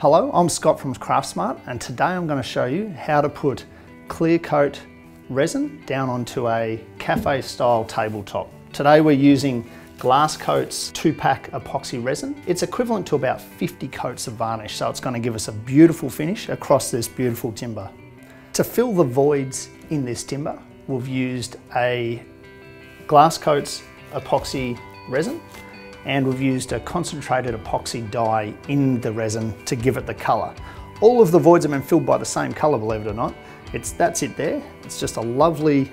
Hello, I'm Scott from CraftSmaft, and today I'm going to show you how to put clear coat resin down onto a cafe style tabletop. Today we're using GlassCoat's 2-pack epoxy resin. It's equivalent to about 50 coats of varnish, so it's going to give us a beautiful finish across this beautiful timber. To fill the voids in this timber, we've used a GlassCoat's epoxy resin, and we've used a concentrated epoxy dye in the resin to give it the colour. All of the voids have been filled by the same colour, believe it or not. That's it there. It's just a lovely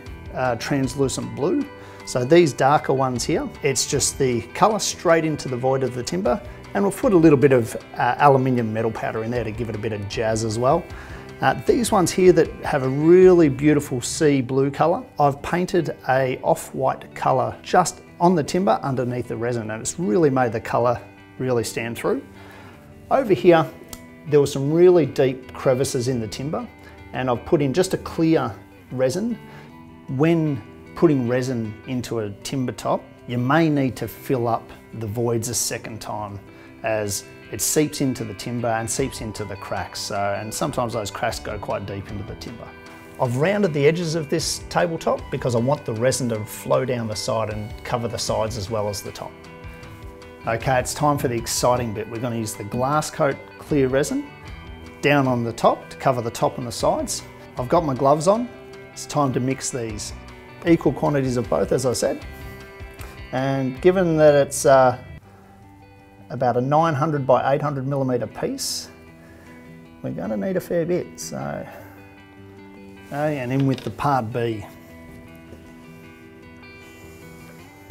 translucent blue. So these darker ones here, it's just the colour straight into the void of the timber, and we'll put a little bit of aluminium metal powder in there to give it a bit of jazz as well. These ones here that have a really beautiful sea blue colour, I've painted a off-white colour just on the timber underneath the resin, and it's really made the colour really stand through. Over here, there were some really deep crevices in the timber, and I've put in just a clear resin. When putting resin into a timber top, you may need to fill up the voids a second time as it seeps into the timber and seeps into the cracks. And sometimes those cracks go quite deep into the timber. I've rounded the edges of this tabletop because I want the resin to flow down the side and cover the sides as well as the top. Okay, it's time for the exciting bit. We're going to use the GlassCoat clear resin down on the top to cover the top and the sides. I've got my gloves on. It's time to mix these. Equal quantities of both, as I said. And given that it's about a 900 by 800 millimetre piece, we're going to need a fair bit. So, and in with the part B.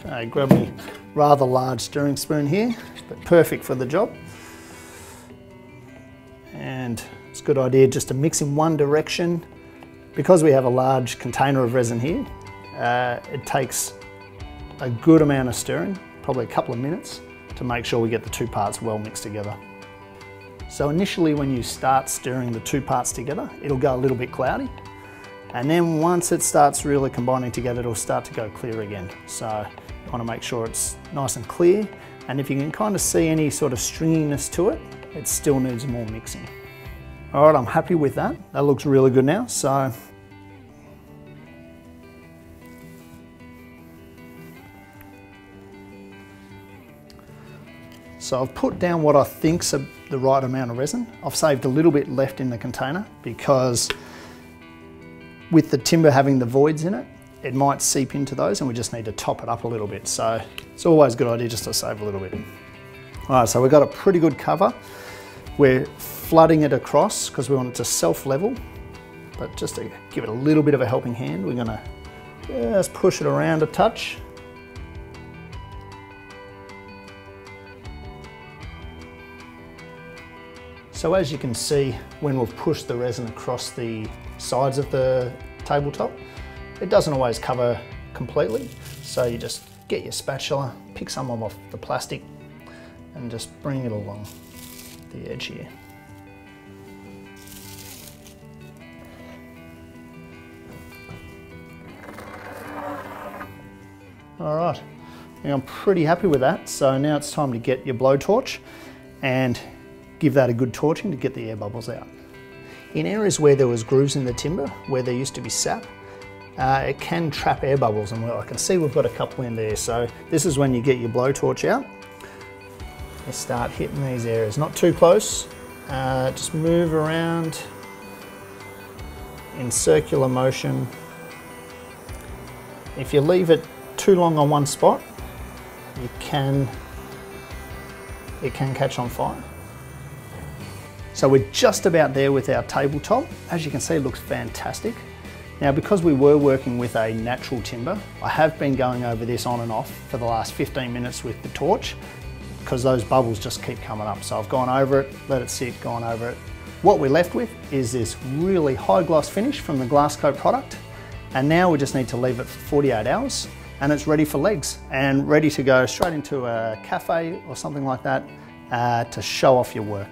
Okay, grab me rather large stirring spoon here, but perfect for the job. And it's a good idea just to mix in one direction. Because we have a large container of resin here, it takes a good amount of stirring, probably a couple of minutes, to make sure we get the two parts well mixed together. So initially when you start stirring the two parts together, it'll go a little bit cloudy. And then once it starts really combining together, it'll start to go clear again. So you want to make sure it's nice and clear. And if you can kind of see any sort of stringiness to it, it still needs more mixing. All right, I'm happy with that. That looks really good now. So I've put down what I think's the right amount of resin. I've saved a little bit left in the container because with the timber having the voids in it, it might seep into those and we just need to top it up a little bit. So it's always a good idea just to save a little bit. All right, so we've got a pretty good cover. We're flooding it across because we want it to self-level, but just to give it a little bit of a helping hand, we're gonna just push it around a touch. So as you can see, when we've pushed the resin across the sides of the tabletop, it doesn't always cover completely. So you just get your spatula, pick some off the plastic and just bring it along the edge here. All right, now I'm pretty happy with that. So now it's time to get your blowtorch and give that a good torching to get the air bubbles out. In areas where there was grooves in the timber, where there used to be sap, it can trap air bubbles, and I can see we've got a couple in there. So this is when you get your blowtorch out. You start hitting these areas, not too close, just move around in circular motion. If you leave it too long on one spot, it can catch on fire. So we're just about there with our tabletop. As you can see, it looks fantastic. Now, because we were working with a natural timber, I have been going over this on and off for the last 15 minutes with the torch because those bubbles just keep coming up. So I've gone over it, let it sit, gone over it. What we're left with is this really high gloss finish from the GlassCoat product. And now we just need to leave it for 48 hours and it's ready for legs and ready to go straight into a cafe or something like that to show off your work.